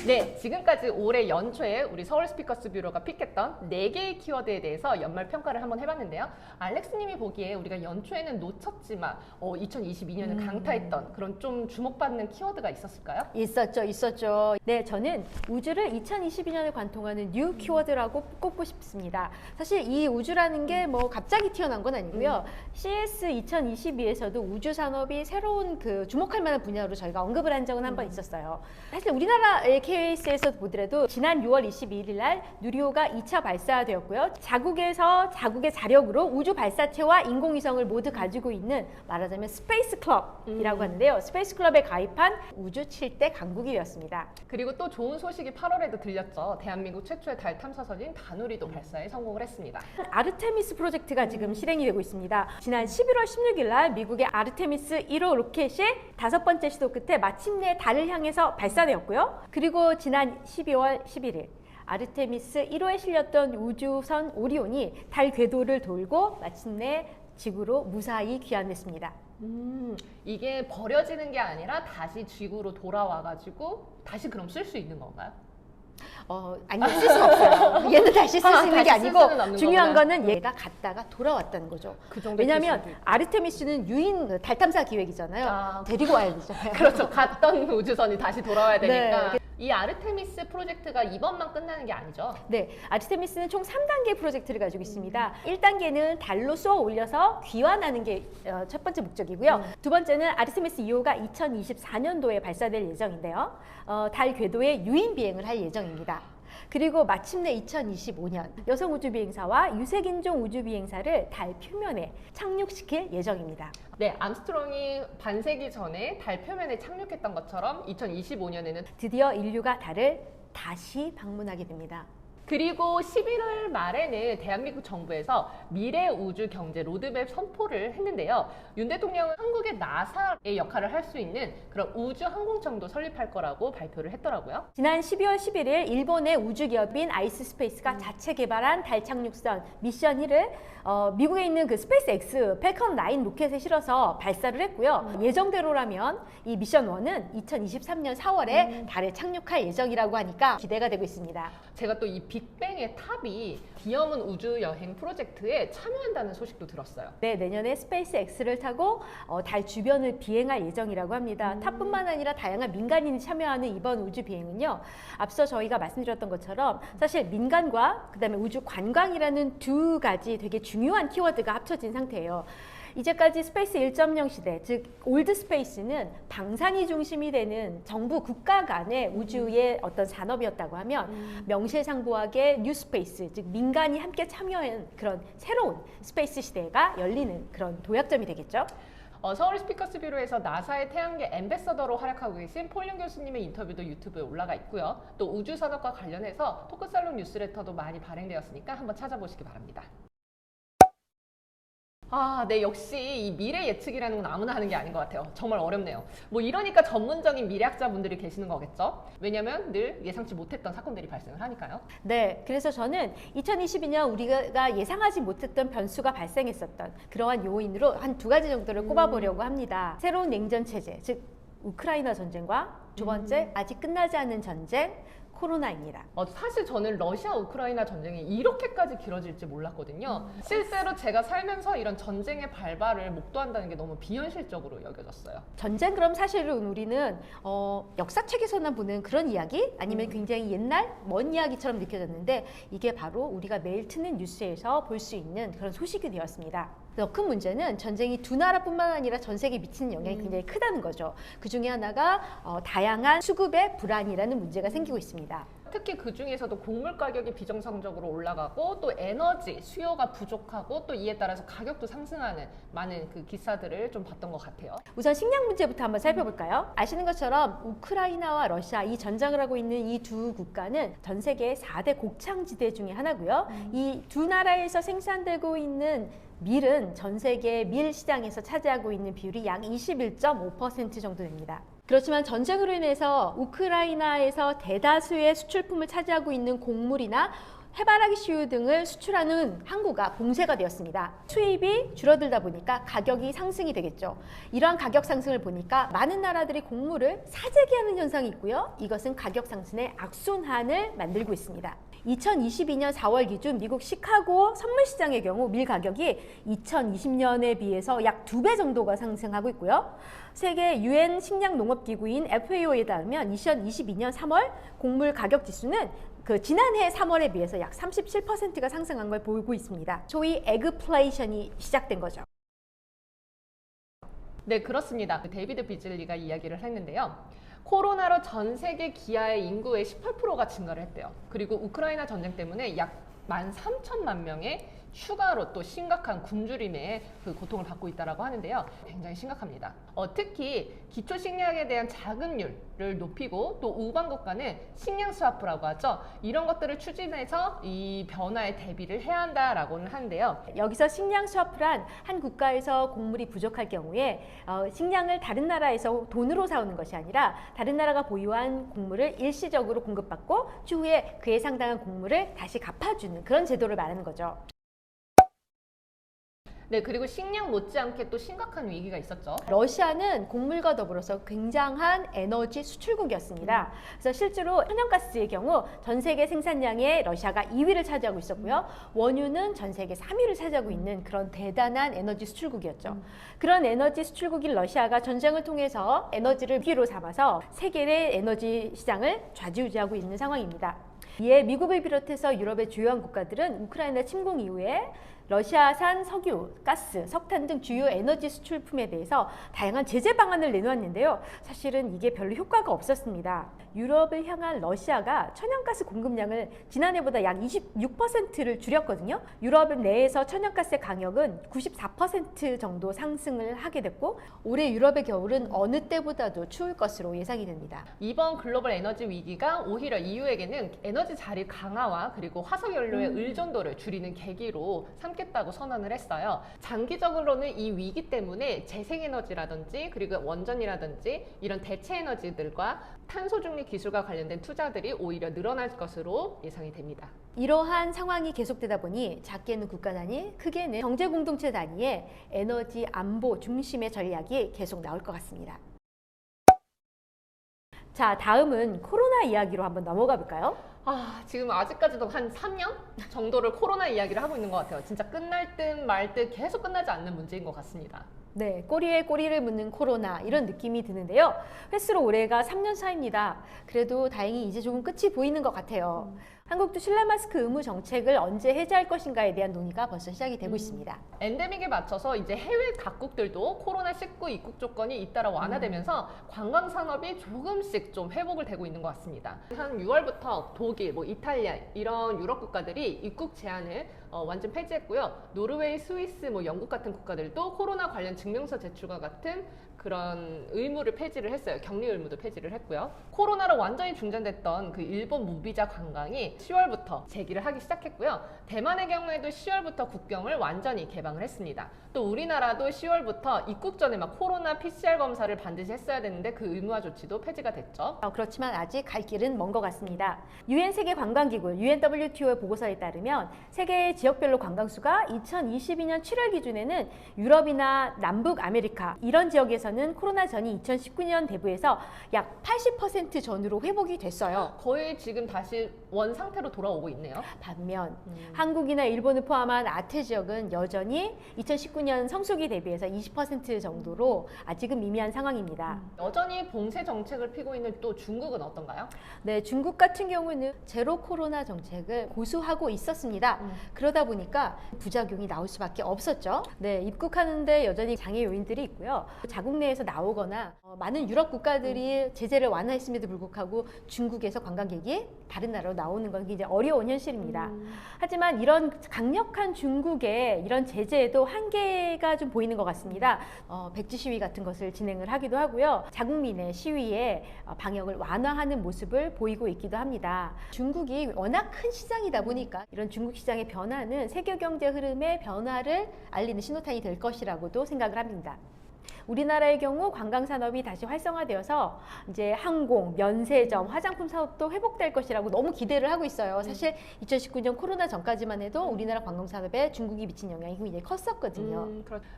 네, 지금까지 올해 연초에 우리 서울 스피커스 뷰로가 픽했던 4개의 키워드에 대해서 연말 평가를 한번 해봤는데요. 알렉스님이 보기에 우리가 연초에는 놓쳤지만 2022년을 강타했던 그런 좀 주목받는 키워드가 있었을까요? 있었죠. 네, 저는 우주를 2022년에 관통하는 뉴 키워드라고 꼽고 싶습니다. 사실 이 우주라는 게 뭐 갑자기 튀어나온 건 아니고요. CS 2022에서도 우주 산업이 새로운 그 주목할 만한 분야로 저희가 언급을 한 적은 한 번 있었어요. 사실 우리나라의 케이스에서 보더라도 지난 6월 22일 날 누리호가 2차 발사되었고요. 자국에서 자국의 자력으로 우주 발사체와 인공위성을 모두 가지고 있는 말하자면 스페이스 클럽이라고 하는데요. 스페이스 클럽에 가입한 우주 7대 강국이 되었습니다. 그리고 또 좋은 소식이 8월에도 들렸죠. 대한민국 최초의 달 탐사선인 다누리도 발사에 성공을 했습니다. 아르테미스 프로젝트가 지금 실행이 되고 있습니다. 지난 11월 16일 날 미국의 아르테미스 1호 로켓이 5번째 시도 끝에 마침내 달을 향해서 발사되었고요. 그리고 지난 12월 11일 아르테미스 1호에 실렸던 우주선 오리온이 달 궤도를 돌고 마침내 지구로 무사히 귀환했습니다. 이게 버려지는 게 아니라 다시 지구로 돌아와가지고 다시 그럼 쓸 수 있는 건가요? 아니요, 쓸 수는 없어요. 얘는 다시 쓸 수 있는 게 다시 쓸 수는 아니고 없는 중요한 거구나. 거는 얘가 갔다가 돌아왔다는 거죠. 그 정도 왜냐하면 기술도 있고. 아르테미스는 유인 달 탐사 기획이잖아요. 아. 데리고 와야 되잖아요. 그렇죠. 갔던 우주선이 다시 돌아와야 되니까. 네. 이 아르테미스 프로젝트가 이번만 끝나는 게 아니죠. 네, 아르테미스는 총 3단계 프로젝트를 가지고 있습니다. 1단계는 달로 쏘아 올려서 귀환하는 게 첫 번째 목적이고요. 두 번째는 아르테미스 2호가 2024년도에 발사될 예정인데요. 달 궤도에 유인 비행을 할 예정입니다. 그리고 마침내 2025년 여성 우주비행사와 유색인종 우주비행사를 달 표면에 착륙시킬 예정입니다. 네, 암스트롱이 반세기 전에 달 표면에 착륙했던 것처럼 2025년에는 드디어 인류가 달을 다시 방문하게 됩니다. 그리고 11월 말에는 대한민국 정부에서 미래 우주 경제 로드맵 선포를 했는데요. 윤 대통령은 한국의 나사의 역할을 할 수 있는 그런 우주 항공청도 설립할 거라고 발표를 했더라고요. 지난 12월 11일 일본의 우주기업인 아이스스페이스가 자체 개발한 달 착륙선 미션 1을 미국에 있는 그 스페이스 X 펠컨 9 로켓에 실어서 발사를 했고요. 예정대로라면 이 미션 1은 2023년 4월에 달에 착륙할 예정이라고 하니까 기대가 되고 있습니다. 제가 또 이 빅뱅의 탑이 디어문 우주 여행 프로젝트에 참여한다는 소식도 들었어요. 네, 내년에 스페이스 X를 타고 달 주변을 비행할 예정이라고 합니다. 탑뿐만 아니라 다양한 민간인이 참여하는 이번 우주 비행은요. 앞서 저희가 말씀드렸던 것처럼 사실 민간과 그다음에 우주 관광이라는 두 가지 되게 중요한 키워드가 합쳐진 상태예요. 이제까지 스페이스 1.0 시대, 즉 올드 스페이스는 방산이 중심이 되는 정부 국가 간의 우주의 어떤 산업이었다고 하면 명실상부하게 뉴 스페이스, 즉 민간이 함께 참여한 그런 새로운 스페이스 시대가 열리는 그런 도약점이 되겠죠. 서울 스피커스 뷰로에서 나사의 태양계 앰베서더로 활약하고 계신 폴린 교수님의 인터뷰도 유튜브에 올라가 있고요. 또 우주산업과 관련해서 토크살롱 뉴스레터도 많이 발행되었으니까 한번 찾아보시기 바랍니다. 네, 역시 이 미래 예측이라는 건 아무나 하는 게 아닌 것 같아요. 정말 어렵네요. 뭐 이러니까 전문적인 미래학자분들이 계시는 거겠죠? 왜냐면 늘 예상치 못했던 사건들이 발생을 하니까요. 네, 그래서 저는 2022년 우리가 예상하지 못했던 변수가 발생했었던 그러한 요인으로 한 두 가지 정도를 꼽아보려고 합니다. 새로운 냉전 체제, 즉 우크라이나 전쟁과 두 번째 아직 끝나지 않은 전쟁, 코로나입니다. 사실 저는 러시아 우크라이나 전쟁이 이렇게까지 길어질지 몰랐거든요. 실제로 제가 살면서 이런 전쟁의 발발을 목도한다는 게 너무 비현실적으로 여겨졌어요. 전쟁 그럼 사실은 우리는 역사책에서나 보는 그런 이야기 아니면 굉장히 옛날 먼 이야기처럼 느껴졌는데 이게 바로 우리가 매일 트는 뉴스에서 볼 수 있는 그런 소식이 되었습니다. 더 큰 문제는 전쟁이 두 나라뿐만 아니라 전 세계에 미치는 영향이 굉장히 크다는 거죠. 그 중에 하나가 다양한 수급의 불안이라는 문제가 생기고 있습니다. 특히 그 중에서도 곡물 가격이 비정상적으로 올라가고 또 에너지 수요가 부족하고 또 이에 따라서 가격도 상승하는 많은 그 기사들을 좀 봤던 것 같아요. 우선 식량 문제부터 한번 살펴볼까요? 아시는 것처럼 우크라이나와 러시아 이 전쟁을 하고 있는 이 두 국가는 전 세계 4대 곡창지대 중에 하나고요. 이 두 나라에서 생산되고 있는 밀은 전 세계 밀 시장에서 차지하고 있는 비율이 약 21.5% 정도 됩니다. 그렇지만 전쟁으로 인해서 우크라이나에서 대다수의 수출품을 차지하고 있는 곡물이나 해바라기 씨유 등을 수출하는 항구가 봉쇄가 되었습니다. 수입이 줄어들다 보니까 가격이 상승이 되겠죠. 이러한 가격 상승을 보니까 많은 나라들이 곡물을 사재기하는 현상이 있고요. 이것은 가격 상승의 악순환을 만들고 있습니다. 2022년 4월 기준 미국 시카고 선물시장의 경우 밀 가격이 2020년에 비해서 약 2배 정도가 상승하고 있고요. 세계 유엔 식량농업기구인 FAO에 따르면 2022년 3월 곡물 가격 지수는 지난해 3월에 비해서 약 37%가 상승한 걸 보이고 있습니다. 소위 에그플레이션이 시작된 거죠. 네, 그렇습니다. 데이비드 비즐리가 이야기를 했는데요. 코로나로 전 세계 기아의 인구의 18%가 증가를 했대요. 그리고 우크라이나 전쟁 때문에 약 13,000만 명의 추가로 또 심각한 굶주림의 그 고통을 받고 있다고 하는데요. 굉장히 심각합니다. 특히 기초식량에 대한 자급률을 높이고 또 우방국가는 식량 스와프라고 하죠. 이런 것들을 추진해서 이 변화에 대비를 해야 한다라고는 하는데요. 여기서 식량 스와프란 한 국가에서 곡물이 부족할 경우에 식량을 다른 나라에서 돈으로 사오는 것이 아니라 다른 나라가 보유한 곡물을 일시적으로 공급받고 추후에 그에 상당한 곡물을 다시 갚아주는 그런 제도를 말하는 거죠. 네, 그리고 식량 못지않게 또 심각한 위기가 있었죠. 러시아는 곡물과 더불어서 굉장한 에너지 수출국이었습니다. 그래서 실제로 천연가스의 경우 전 세계 생산량에 러시아가 2위를 차지하고 있었고요. 원유는 전 세계 3위를 차지하고 있는 그런 대단한 에너지 수출국이었죠. 그런 에너지 수출국인 러시아가 전쟁을 통해서 에너지를 위기로 삼아서 세계의 에너지 시장을 좌지우지하고 있는 상황입니다. 이에 미국을 비롯해서 유럽의 주요한 국가들은 우크라이나 침공 이후에 러시아산 석유, 가스, 석탄 등 주요 에너지 수출품에 대해서 다양한 제재 방안을 내놓았는데요. 사실은 이게 별로 효과가 없었습니다. 유럽을 향한 러시아가 천연가스 공급량을 지난해보다 약 26%를 줄였거든요. 유럽 내에서 천연가스의 강역은 94% 정도 상승을 하게 됐고 올해 유럽의 겨울은 어느 때보다도 추울 것으로 예상이 됩니다. 이번 글로벌 에너지 위기가 오히려 EU에게는 에너지 자리 강화와 그리고 화석연료의 의존도를 줄이는 계기로 삼겠다고 선언을 했어요. 장기적으로는 이 위기 때문에 재생에너지라든지 그리고 원전이라든지 이런 대체 에너지들과 탄소 중립 기술과 관련된 투자들이 오히려 늘어날 것으로 예상이 됩니다. 이러한 상황이 계속되다 보니 작게는 국가 단위, 크게는 경제 공동체 단위의 에너지 안보 중심의 전략이 계속 나올 것 같습니다. 자, 다음은 코로나 이야기로 한번 넘어가 볼까요? 지금 아직까지도 한 3년 정도를 코로나 이야기를 하고 있는 것 같아요. 진짜 끝날 듯 말 듯 계속 끝나지 않는 문제인 것 같습니다. 네, 꼬리에 꼬리를 묻는 코로나 이런 느낌이 드는데요. 횟수로 올해가 3년 차입니다. 그래도 다행히 이제 조금 끝이 보이는 것 같아요. 한국도 실내 마스크 의무 정책을 언제 해제할 것인가에 대한 논의가 벌써 시작이 되고 있습니다. 엔데믹에 맞춰서 이제 해외 각국들도 코로나19 입국 조건이 잇따라 완화되면서 관광 산업이 조금씩 좀 회복을 되고 있는 것 같습니다. 한 6월부터 독일, 이탈리아 이런 유럽 국가들이 입국 제한을 완전 폐지했고요. 노르웨이, 스위스, 영국 같은 국가들도 코로나 관련 증명서 제출과 같은 그런 의무를 폐지를 했어요. 격리 의무도 폐지를 했고요. 코로나로 완전히 중단됐던 그 일본 무비자 관광이 10월부터 재기를 하기 시작했고요. 대만의 경우에도 10월부터 국경을 완전히 개방을 했습니다. 또 우리나라도 10월부터 입국 전에 코로나 PCR 검사를 반드시 했어야 되는데 그 의무화 조치도 폐지가 됐죠. 그렇지만 아직 갈 길은 먼 것 같습니다. 유엔 세계 관광기구 UNWTO의 보고서에 따르면 세계 지역별로 관광수가 2022년 7월 기준에는 유럽이나 남북 아메리카 이런 지역에서는 코로나 전이 2019년 대부에서 약 80% 전으로 회복이 됐어요. 거의 지금 다시 원 상태로 돌아오고 있네요. 반면 한국이나 일본을 포함한 아태 지역은 여전히 2019년 성수기 대비해서 20% 정도로 아직은 미미한 상황입니다. 여전히 봉쇄 정책을 피고 있는 또 중국은 어떤가요? 네, 중국 같은 경우는 제로 코로나 정책을 고수하고 있었습니다. 그러다 보니까 부작용이 나올 수밖에 없었죠. 네, 입국하는데 여전히 장애 요인들이 있고요. 자국 내에서 나오거나 많은 유럽 국가들이 제재를 완화했음에도 불구하고 중국에서 관광객이 다른 나라로 나오는 건 굉장히 어려운 현실입니다. 하지만 이런 강력한 중국의 이런 제재에도 한계가 좀 보이는 것 같습니다. 백지 시위 같은 것을 진행을 하기도 하고요. 자국민의 시위에 방역을 완화하는 모습을 보이고 있기도 합니다. 중국이 워낙 큰 시장이다 보니까 이런 중국 시장의 변화는 세계 경제 흐름의 변화를 알리는 신호탄이 될 것이라고도 생각을 합니다. 우리나라의 경우 관광 산업이 다시 활성화되어서 이제 항공, 면세점, 화장품 사업도 회복될 것이라고 너무 기대를 하고 있어요. 사실 2019년 코로나 전까지만 해도 우리나라 관광 산업에 중국이 미친 영향이 굉장히 컸었거든요.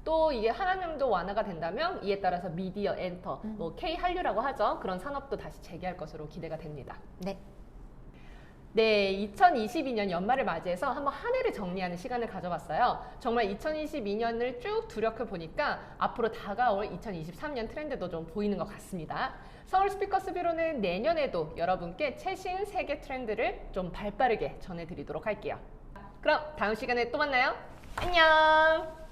또 이게 한한령도 완화가 된다면 이에 따라서 미디어, 엔터, 뭐 K 한류라고 하죠. 그런 산업도 다시 재개할 것으로 기대가 됩니다. 네. 네, 2022년 연말을 맞이해서 한번 한 해를 정리하는 시간을 가져봤어요. 정말 2022년을 쭉 두렵게 보니까 앞으로 다가올 2023년 트렌드도 좀 보이는 것 같습니다. 서울 스피커스 뷰로는 내년에도 여러분께 최신 세계 트렌드를 좀 발빠르게 전해드리도록 할게요. 그럼 다음 시간에 또 만나요. 안녕!